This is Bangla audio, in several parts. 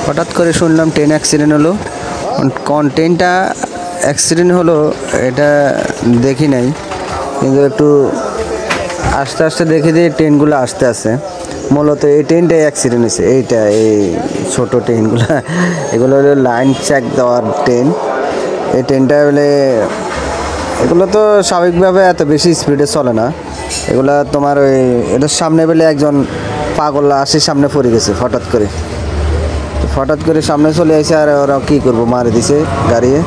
হঠাৎ করে শুনলাম ট্রেন অ্যাক্সিডেন্ট হলো। কোন ট্রেনটা অ্যাক্সিডেন্ট হলো এটা দেখি নাই, কিন্তু একটু আস্তে আস্তে দেখি যে ট্রেনগুলো আসতে আসে। মূলত এই ট্রেনটাই অ্যাক্সিডেন্ট হয়েছে। এইটা এই ছোটো ট্রেনগুলো, এগুলো হলো লাইন চেক দেওয়ার ট্রেন। এই ট্রেনটা হলে এগুলো তো স্বাভাবিকভাবে এত বেশি স্পিডে চলে না। এগুলা তোমার ওই এটার সামনে বেলে একজন পাগল আসে, সামনে পড়ে গেছে হঠাৎ করে সামনে চলে আসে। আর ওরা কী করবো, মারে দিছে গাড়িয়ে।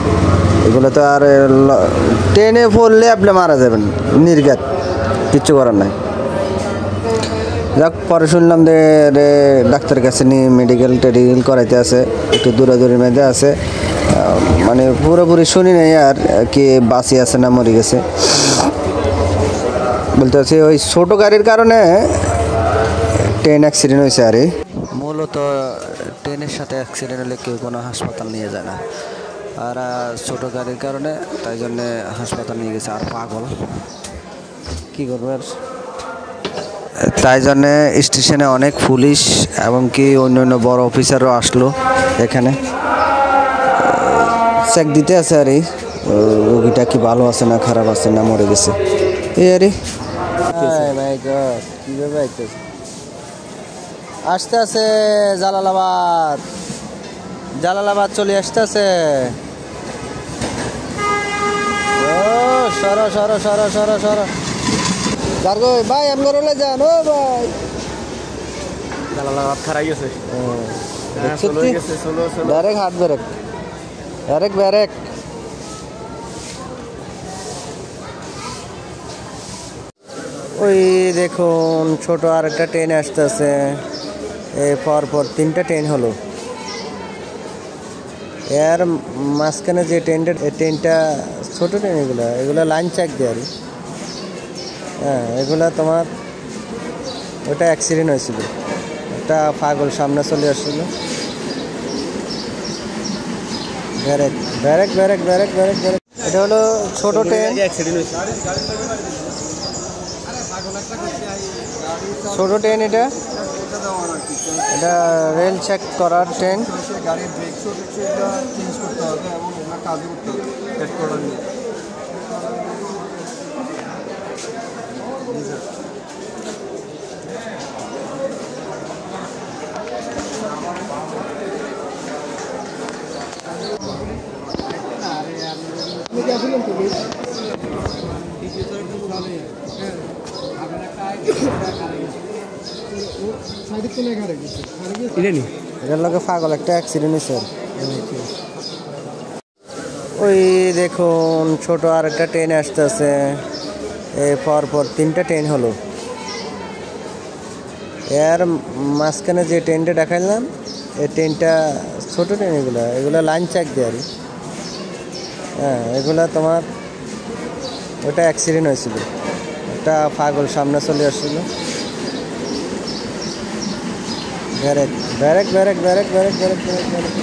এগুলো তো আর ট্রেনে পড়লে আপনি মারা যাবেন, নির্ঘাত, কিচ্ছু করার নাই। যাক, পরে শুনলাম যে ডাক্তারের কাছে নিয়ে মেডিকেল টেডিকেল করাইতে আছে, একটু দূরাদূরির মধ্যে আছে। মানে পুরোপুরি শুনি নাই আর কি বাঁচি আছে না মরে গেছে বলতে আছে। ওই ছোটো গাড়ির কারণে ট্রেন অ্যাক্সিডেন্ট হয়েছে। আর মূলত ট্রেনের সাথে অ্যাক্সিডেন্ট হলে কেউ কোনো হাসপাতাল নিয়ে যায় না, আর ছোটো গাড়ির কারণে তাই জন্যে হাসপাতাল নিয়ে গেছে। আর পাগল কী করবে, আর তাই জন্যে স্টেশনে অনেক পুলিশ এবং কি অন্য বড় অফিসারও আসলো এখানে চেক দিতে আছে। আর রোগীটা কি ভালো আছে না খারাপ আছে না মরে গেছে এই আরে কীভাবে আইতেছে, আসতে আছে জালালাবাদ চলে আসতেছে। ও সরো সরো সরো সরো সরো গার্গো ভাই, আপনার হলে যান। ও ভাই, জালালাবাদ খারাই গেছে। ডাইরেক্ট হাত ব্রেক, ডাইরেক্ট ব্রেক। ওই দেখুন ছোট আর একটা ট্রেন আসতেছে। পরপর 3টা ট্রেন হলো। এর মাঝখানে যে ট্রেনটা ছোটো ট্রেন, এগুলো লাইন চেক দেয়। আর হ্যাঁ, এগুলা তোমার ওটা অ্যাক্সিডেন্ট হয়েছিল। একটা পাগল সামনে চলে আসছিল। ব্যারেক ব্যারেক ব্যারেক ব্যারেক ব্যারেক ব্যারেক। এটা হলো ছোটো ট্রেন, ছোটো ট্রেন। এটা রেল চেক করার ট্রেন। গাড়ির ব্রেক চেঞ্জ করতে হবে এবং কাজ করতে হবে। এটার লোকে পাগল একটা অ্যাক্সিডেন্ট হয়েছে। ওই দেখুন ছোট আর একটা ট্রেন আসতেছে। পরপর 3টা ট্রেন হলো। এর মাঝখানে যে ট্রেনটা দেখাইলাম, এই ট্রেনটা ছোটো ট্রেন। এগুলো লাইন চেক দেয়। আর হ্যাঁ, এগুলা তোমার ওটা অ্যাক্সিডেন্ট হয়েছিল। একটা পাগল সামনে চলে আসছিল। ব্যারেক ব্যারেক ব্যারেক ব্যারেক ব্যারেক ব্যারেক ব্যারেক ব্যারেক।